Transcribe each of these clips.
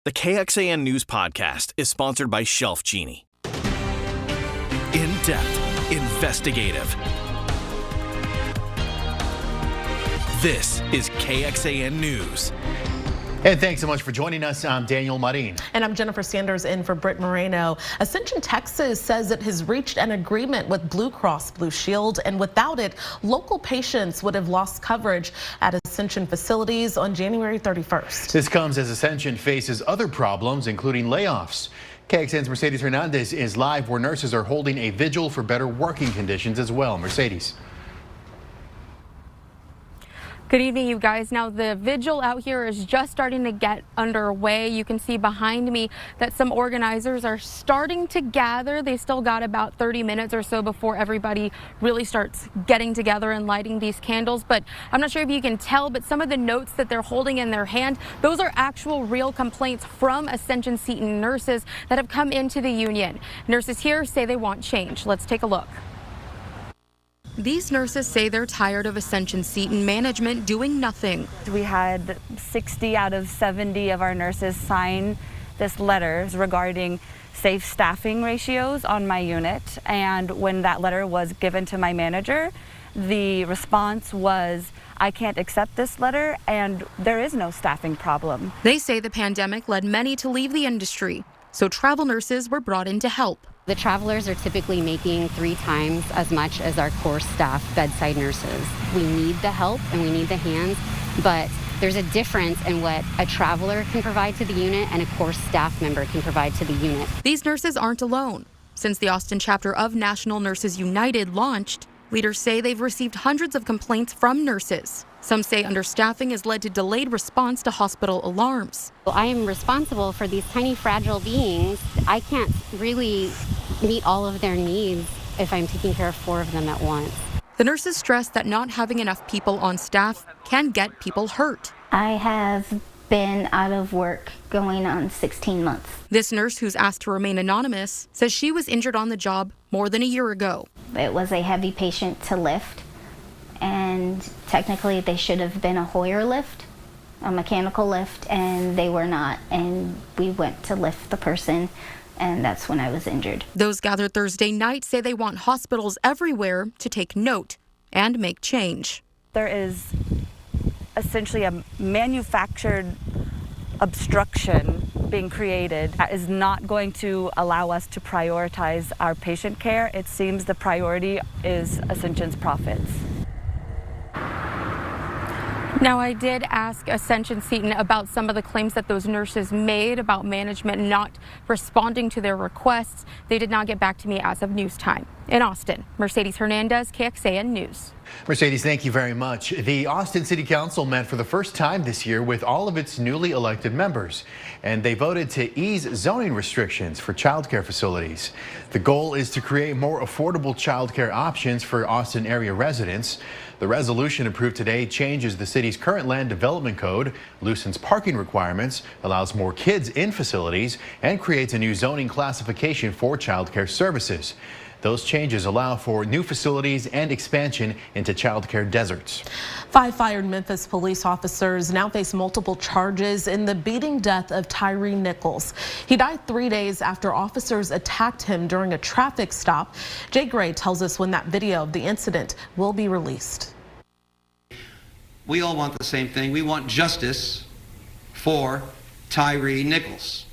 The KXAN News Podcast is sponsored by Shelf Genie. In-depth, investigative. This is KXAN News. And thanks so much for joining us. I'm Daniel Marin. And I'm Jennifer Sanders in for Britt Moreno. Ascension, Texas says it has reached an agreement with Blue Cross Blue Shield, and without it, local patients would have lost coverage at Ascension facilities on January 31st. This comes as Ascension faces other problems, including layoffs. KXAN's Mercedes Hernandez is live where nurses are holding a vigil for better working conditions as well. Mercedes. Good evening, you guys. Now, the vigil out here is just starting to get underway. You can see behind me that some organizers are starting to gather. They still got about 30 minutes or so before everybody really starts getting together and lighting these candles. But I'm not sure if you can tell, but some of the notes that they're holding in their hand, those are actual real complaints from Ascension Seton nurses that have come into the union. Nurses here say they want change. Let's take a look. These nurses say they're tired of Ascension Seton management doing nothing. We had 60 out of 70 of our nurses sign this letter regarding safe staffing ratios on my unit. And when that letter was given to my manager, the response was, I can't accept this letter and there is no staffing problem. They say the pandemic led many to leave the industry, so travel nurses were brought in to help. The travelers are typically making 3 times as much as our core staff bedside nurses. We need the help and we need the hands, but there's a difference in what a traveler can provide to the unit and a core staff member can provide to the unit. These nurses aren't alone. Since the Austin chapter of National Nurses United launched, leaders say they've received hundreds of complaints from nurses. Some say understaffing has led to delayed response to hospital alarms. I am responsible for these tiny fragile beings. I can't really meet all of their needs if I'm taking care of 4 of them at once. The nurses stress that not having enough people on staff can get people hurt. I have been out of work going on 16 months. This nurse, who's asked to remain anonymous, says she was injured on the job more than a year ago. It was a heavy patient to lift, and technically they should have been a Hoyer lift, a mechanical lift, and they were not. And we went to lift the person, and that's when I was injured. Those gathered Thursday night say they want hospitals everywhere to take note and make change. There is essentially a manufactured obstruction being created that is not going to allow us to prioritize our patient care. It seems the priority is Ascension's profits. Now, I did ask Ascension Seton about some of the claims that those nurses made about management not responding to their requests. They did not get back to me as of news time. In Austin, Mercedes Hernandez, KXAN News. Mercedes, thank you very much. The Austin City Council met for the first time this year with all of its newly elected members, and they voted to ease zoning restrictions for childcare facilities. The goal is to create more affordable childcare options for Austin area residents. The resolution approved today changes the city's current land development code, loosens parking requirements, allows more kids in facilities, and creates a new zoning classification for childcare services. Those changes allow for new facilities and expansion into childcare deserts. 5 fired Memphis police officers now face multiple charges in the beating death of Tyree Nichols. He died 3 days after officers attacked him during a traffic stop. Jay Gray tells us when that video of the incident will be released. We all want the same thing. We want justice for Tyree Nichols.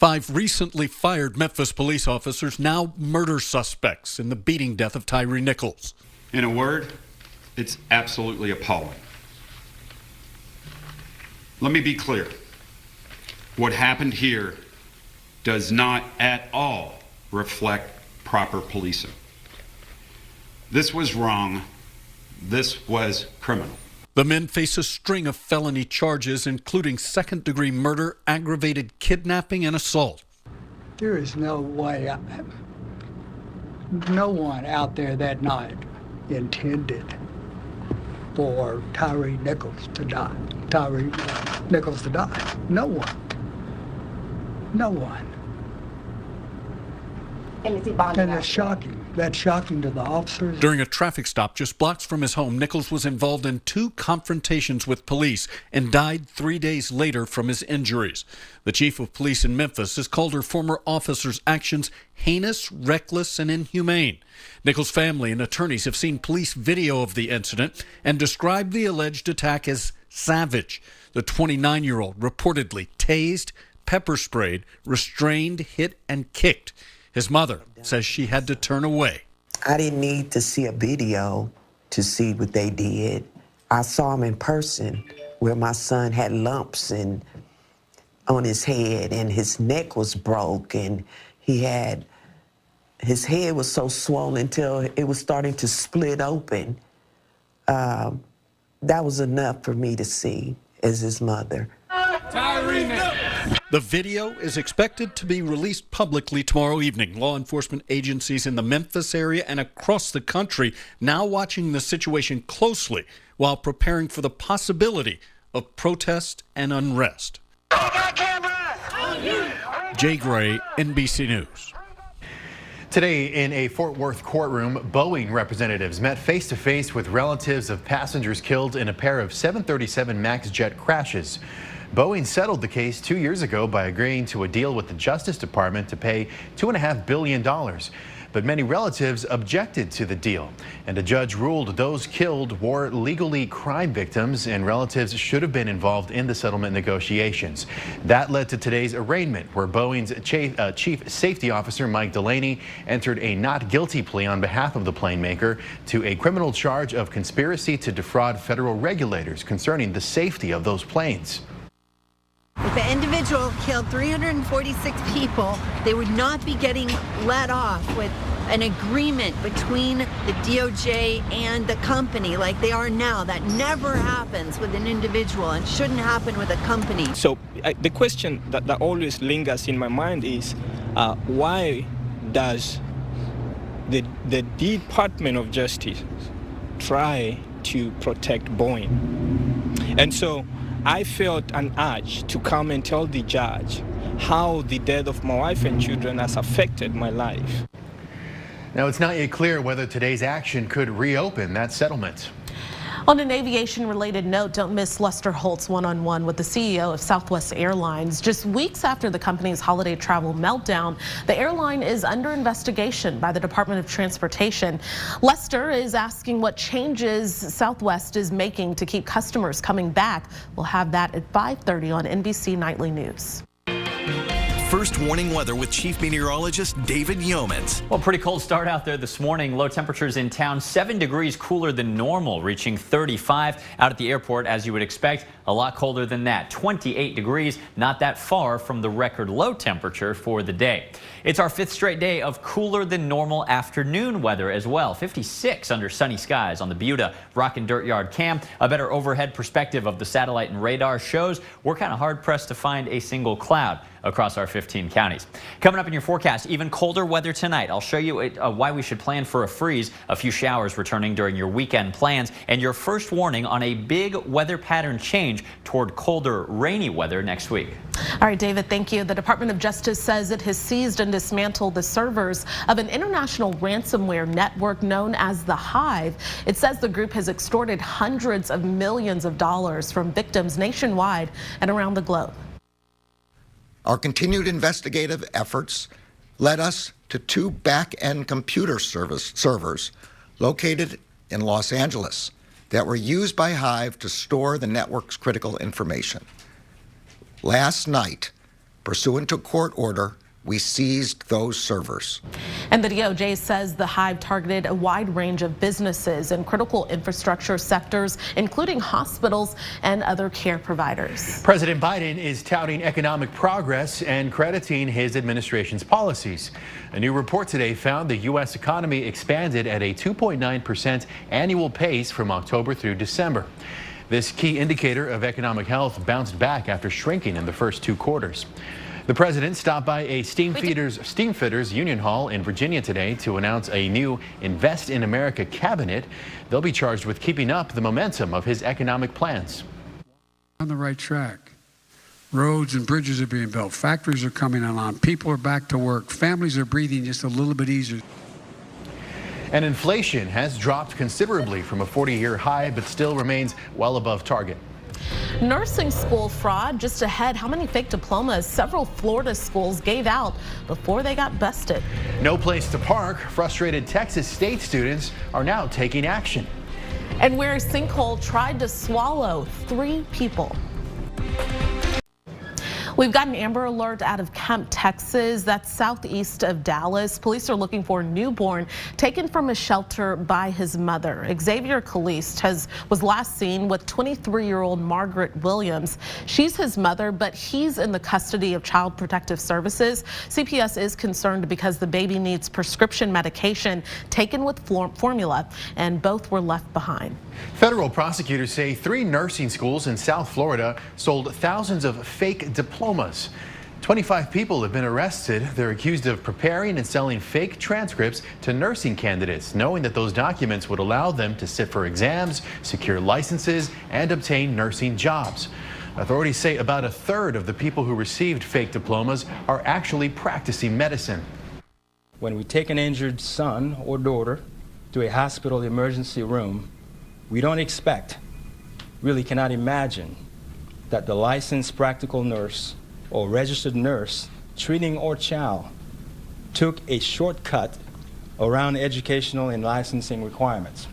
5 recently fired Memphis police officers now murder suspects in the beating death of Tyree Nichols. In a word, it's absolutely appalling. Let me be clear. What happened here does not at all reflect proper policing. This was wrong. This was criminal. The men face a string of felony charges, including second-degree murder, aggravated kidnapping, and assault. There is no way, no one out there that night intended for Tyree Nichols to die. No one. No one. And is he bonded? And it's shocking. That's shocking to the officers. During a traffic stop just blocks from his home, Nichols was involved in 2 confrontations with police and died 3 days later from his injuries. The chief of police in Memphis has called her former officer's actions heinous, reckless, and inhumane. Nichols' family and attorneys have seen police video of the incident and described the alleged attack as savage. The 29-year-old reportedly tased, pepper sprayed, restrained, hit, and kicked. His mother says she had to turn away. I didn't need to see a video to see what they did. I saw him in person where my son had lumps on his head and his neck was broke and his head was so swollen till it was starting to split open. That was enough for me to see as his mother. The video is expected to be released publicly tomorrow evening. Law enforcement agencies in the Memphis area and across the country now watching the situation closely while preparing for the possibility of protest and unrest. Jay Gray, NBC News. Today, in a Fort Worth courtroom, Boeing representatives met face-to-face with relatives of passengers killed in a pair of 737 MAX jet crashes. Boeing settled the case 2 years ago by agreeing to a deal with the Justice Department to pay $2.5 billion. But many relatives objected to the deal, and a judge ruled those killed were legally crime victims and relatives should have been involved in the settlement negotiations. That led to today's arraignment, where Boeing's chief safety officer, Mike Delaney, entered a not guilty plea on behalf of the plane maker to a criminal charge of conspiracy to defraud federal regulators concerning the safety of those planes. If an individual killed 346 people, they would not be getting let off with an agreement between the DOJ and the company like they are now. That never happens with an individual and shouldn't happen with a company. So the question that always lingers in my mind is why does the Department of Justice try to protect Boeing? And so I felt an urge to come and tell the judge how the death of my wife and children has affected my life. Now, it's not yet clear whether today's action could reopen that settlement. On an aviation-related note, don't miss Lester Holt's one-on-one with the CEO of Southwest Airlines. Just weeks after the company's holiday travel meltdown, the airline is under investigation by the Department of Transportation. Lester is asking what changes Southwest is making to keep customers coming back. We'll have that at 5:30 on NBC Nightly News. First warning weather with Chief Meteorologist David Yeomans. Well, pretty cold start out there this morning. Low temperatures in town, 7 degrees cooler than normal, reaching 35 out at the airport, as you would expect. A lot colder than that, 28 degrees, not that far from the record low temperature for the day. It's our 5th straight day of cooler than normal afternoon weather as well. 56 under sunny skies on the Buda Rock and Dirt Yard cam. A better overhead perspective of the satellite and radar shows we're kind of hard pressed to find a single cloud across our 15 counties. Coming up in your forecast, even colder weather tonight. I'll show you why we should plan for a freeze. A few showers returning during your weekend plans, and your first warning on a big weather pattern change toward colder, rainy weather next week. All right, David, thank you. The Department of Justice says it has seized and dismantled the servers of an international ransomware network known as the Hive. It says the group has extorted hundreds of millions of dollars from victims nationwide and around the globe. Our continued investigative efforts led us to 2 back-end computer servers located in Los Angeles that were used by Hive to store the network's critical information. Last night, pursuant to court order, we seized those servers. And the DOJ says the Hive targeted a wide range of businesses and critical infrastructure sectors, including hospitals and other care providers. President Biden is touting economic progress and crediting his administration's policies. A new report today found the U.S. economy expanded at a 2.9% annual pace from October through December. This key indicator of economic health bounced back after shrinking in the first 2 quarters. The president stopped by a steamfitters union hall in Virginia today to announce a new Invest in America cabinet. They'll be charged with keeping up the momentum of his economic plans. On the right track. Roads and bridges are being built. Factories are coming on. People are back to work. Families are breathing just a little bit easier. And inflation has dropped considerably from a 40-year high, but still remains well above target. Nursing school fraud just ahead. How many fake diplomas several Florida schools gave out before they got busted? No place to park. Frustrated Texas State students are now taking action. And where a sinkhole tried to swallow 3 people. We've got an Amber Alert out of Kemp, Texas. That's southeast of Dallas. Police are looking for a newborn taken from a shelter by his mother. Xavier Caliste was last seen with 23-year-old Margaret Williams. She's his mother, but he's in the custody of Child Protective Services. CPS is concerned because the baby needs prescription medication taken with formula, and both were left behind. Federal prosecutors say 3 nursing schools in South Florida sold thousands of fake diplomas. 25 people have been arrested. They're accused of preparing and selling fake transcripts to nursing candidates, knowing that those documents would allow them to sit for exams, secure licenses, and obtain nursing jobs. Authorities say about 1/3 of the people who received fake diplomas are actually practicing medicine. When we take an injured son or daughter to a hospital emergency room, we don't expect, really cannot imagine, that the licensed practical nurse or registered nurse treating our child took a shortcut around educational and licensing requirements.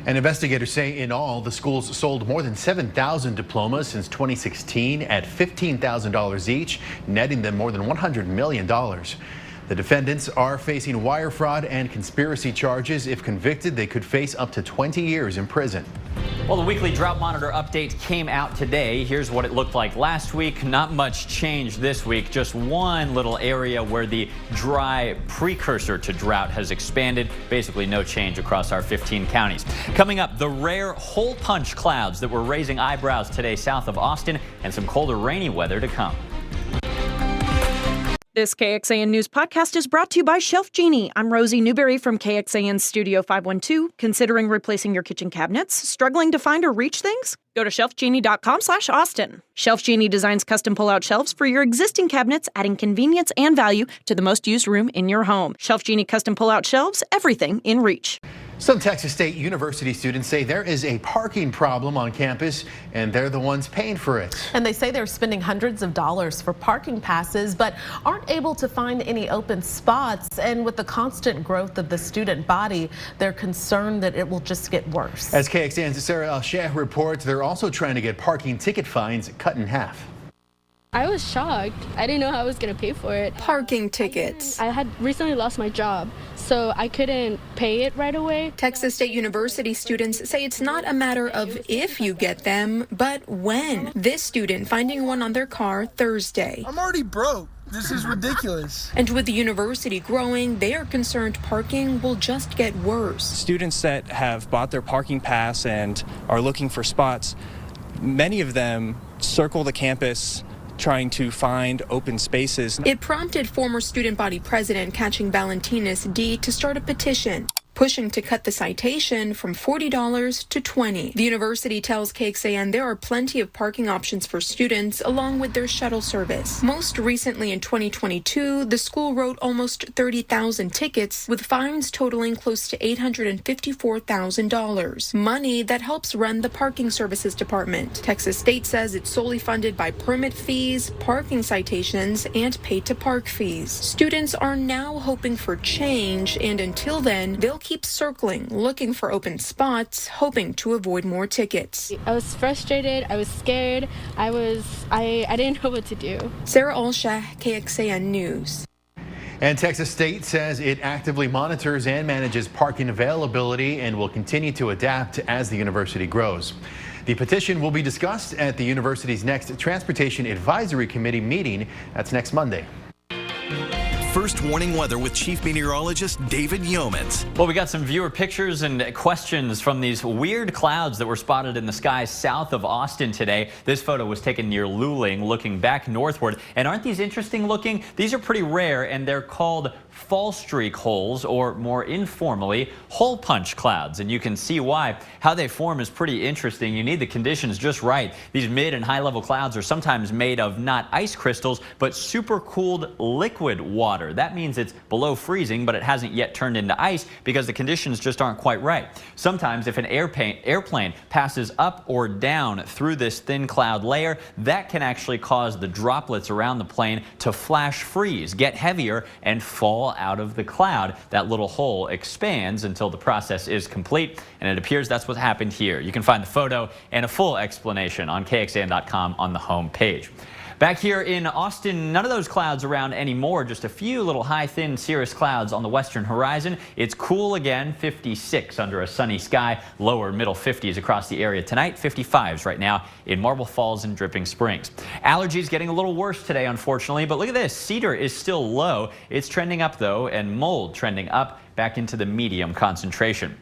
And investigators say in all, the schools sold more than 7,000 diplomas since 2016 at $15,000 each, netting them more than $100 million. The defendants are facing wire fraud and conspiracy charges. If convicted, they could face up to 20 years in prison. Well, the weekly drought monitor update came out today. Here's what it looked like last week. Not much change this week. Just one little area where the dry precursor to drought has expanded. Basically no change across our 15 counties. Coming up, the rare hole punch clouds that were raising eyebrows today south of Austin, and some colder, rainy weather to come. This KXAN News podcast is brought to you by Shelf Genie. I'm Rosie Newberry from KXAN Studio 512. Considering replacing your kitchen cabinets? Struggling to find or reach things? Go to shelfgenie.com/Austin. Shelf Genie designs custom pull-out shelves for your existing cabinets, adding convenience and value to the most used room in your home. Shelf Genie custom pull-out shelves, everything in reach. Some Texas State University students say there is a parking problem on campus, and they're the ones paying for it. And they say they're spending hundreds of dollars for parking passes, but aren't able to find any open spots. And with the constant growth of the student body, they're concerned that it will just get worse. As KXAN's Sarah Al-Sheh reports, they're also trying to get parking ticket fines cut in half. I was shocked. I didn't know how I was going to pay for it. Parking tickets. I had recently lost my job, so I couldn't pay it right away. Texas State University students say it's not a matter of if you get them, but when. This student finding one on their car Thursday. I'm already broke. This is ridiculous. And with the university growing, they are concerned parking will just get worse. Students that have bought their parking pass and are looking for spots, many of them circle the campus trying to find open spaces. It prompted former student body president Catching Valentinus D to start a petition, pushing to cut the citation from $40 to $20. The university tells KXAN there are plenty of parking options for students along with their shuttle service. Most recently in 2022, the school wrote almost 30,000 tickets with fines totaling close to $854,000. Money that helps run the parking services department. Texas State says it's solely funded by permit fees, parking citations, and pay to park fees. Students are now hoping for change, and until then, they'll keep circling, looking for open spots, hoping to avoid more tickets. I was frustrated. I was scared. I didn't know what to do. Sarah Al-Sheh, KXAN News. And Texas State says it actively monitors and manages parking availability and will continue to adapt as the university grows. The petition will be discussed at the university's next Transportation Advisory Committee meeting. That's next Monday. First Warning Weather with Chief Meteorologist David Yeomans. Well, we got some viewer pictures and questions from these weird clouds that were spotted in the skies south of Austin today. This photo was taken near Luling, looking back northward. And aren't these interesting looking? These are pretty rare, and they're called fall streak holes, or more informally, hole punch clouds. And you can see why. How they form is pretty interesting. You need the conditions just right. These mid and high level clouds are sometimes made of not ice crystals, but super cooled liquid water. That means it's below freezing, but it hasn't yet turned into ice because the conditions just aren't quite right. Sometimes if an airplane passes up or down through this thin cloud layer, that can actually cause the droplets around the plane to flash freeze, get heavier, and fall out of the cloud. That little hole expands until the process is complete, and it appears that's what happened here. You can find the photo and a full explanation on KXAN.com on the home page. Back here in Austin, none of those clouds around anymore, just a few little high, thin, cirrus clouds on the western horizon. It's cool again, 56 under a sunny sky, lower middle 50s across the area tonight, 55s right now in Marble Falls and Dripping Springs. Allergies getting a little worse today, unfortunately, but look at this. Cedar is still low. It's trending up, though, and mold trending up back into the medium concentration.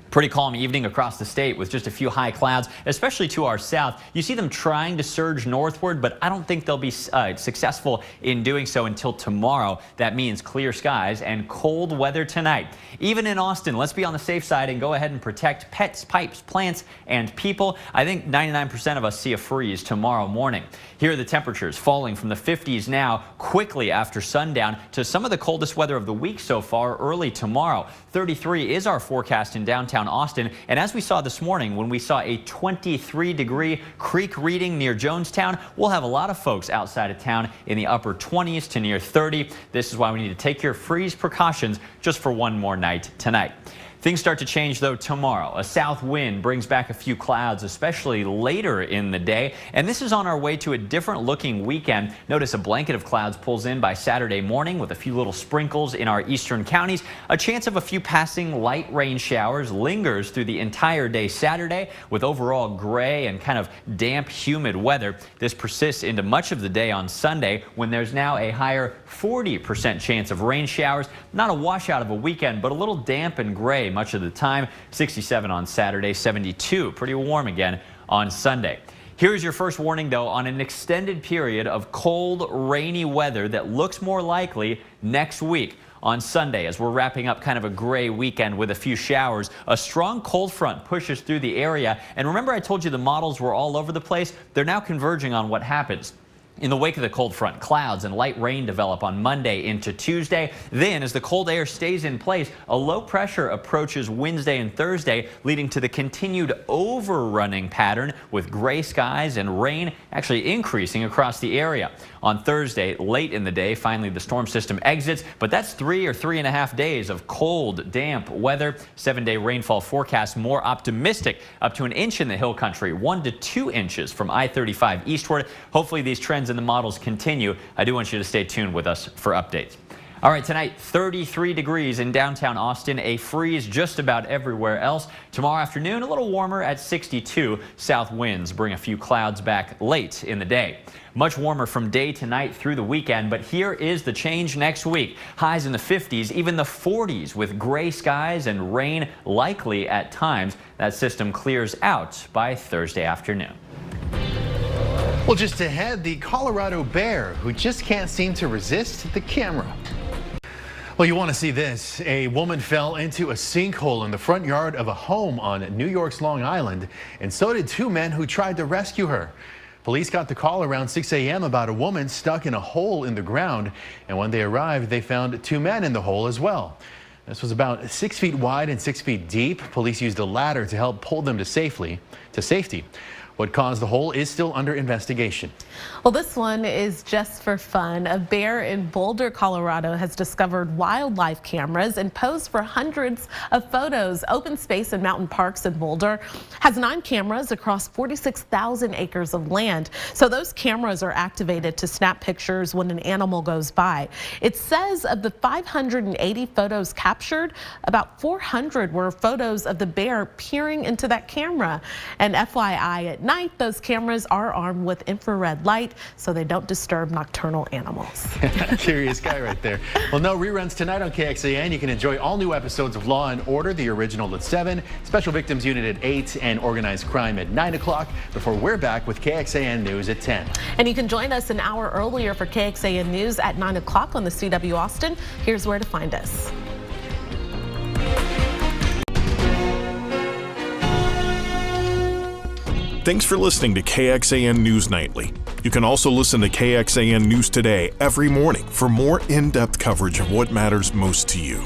Pretty calm evening across the state with just a few high clouds, especially to our south. You see them trying to surge northward, but I don't think they'll be successful in doing so until tomorrow. That means clear skies and cold weather tonight. Even in Austin, let's be on the safe side and go ahead and protect pets, pipes, plants, and people. I think 99% of us see a freeze tomorrow morning. Here are the temperatures falling from the 50s now quickly after sundown to some of the coldest weather of the week so far early tomorrow. 33 is our forecast in downtown Austin, and as we saw this morning when we saw a 23-degree creek reading near Jonestown, we'll have a lot of folks outside of town in the upper 20s to near 30. This is why we need to take your freeze precautions just for one more night tonight. Things start to change, though, tomorrow. A south wind brings back a few clouds, especially later in the day. And this is on our way to a different-looking weekend. Notice a blanket of clouds pulls in by Saturday morning with a few little sprinkles in our eastern counties. A chance of a few passing light rain showers lingers through the entire day Saturday with overall gray and kind of damp, humid weather. This persists into much of the day on Sunday when there's now a higher 40% chance of rain showers. Not a washout of a weekend, but a little damp and gray much of the time. 67 on Saturday, 72. Pretty warm again on Sunday. Here's your first warning, though, on an extended period of cold, rainy weather that looks more likely next week. On Sunday, as we're wrapping up kind of a gray weekend with a few showers, a strong cold front pushes through the area. And remember I told you the models were all over the place? They're now converging on what happens. In the wake of the cold front, clouds and light rain develop on Monday into Tuesday. Then, as the cold air stays in place, a low pressure approaches Wednesday and Thursday, leading to the continued overrunning pattern with gray skies and rain actually increasing across the area. On Thursday, late in the day, finally the storm system exits, but that's 3 or 3.5 days of cold, damp weather. 7-day rainfall forecast more optimistic, up to an inch in the hill country, 1 to 2 inches from I-35 eastward. Hopefully these trends in the models continue. I do want you to stay tuned with us for updates. All right, tonight, 33 degrees in downtown Austin, a freeze just about everywhere else. Tomorrow afternoon, a little warmer at 62. South winds bring a few clouds back late in the day. Much warmer from day to night through the weekend, but here is the change next week. Highs in the 50s, even the 40s with gray skies and rain likely at times. That system clears out by Thursday afternoon. Well, just ahead, the Colorado bear who just can't seem to resist the camera. Well, you want to see this. A woman fell into a sinkhole in the front yard of a home on New York's Long Island, and so did 2 men who tried to rescue her. Police got the call around 6 a.m. about a woman stuck in a hole in the ground, and when they arrived, they found 2 men in the hole as well. This was about 6 feet wide and 6 feet deep. Police used a ladder to help pull them to safety. What caused the hole is still under investigation. Well, this one is just for fun. A bear in Boulder, Colorado has discovered wildlife cameras and posed for hundreds of photos. Open space and mountain parks in Boulder has 9 cameras across 46,000 acres of land. So those cameras are activated to snap pictures when an animal goes by. It says of the 580 photos captured, about 400 were photos of the bear peering into that camera. And FYI, at night, those cameras are armed with infrared light so they don't disturb nocturnal animals. Curious guy right there. Well, no reruns tonight on KXAN. You can enjoy all new episodes of Law & Order, the original at 7, Special Victims Unit at 8, and Organized Crime at 9 o'clock before we're back with KXAN News at 10. And you can join us an hour earlier for KXAN News at 9 o'clock on the CW Austin. Here's where to find us. Thanks for listening to KXAN News Nightly. You can also listen to KXAN News Today every morning for more in-depth coverage of what matters most to you.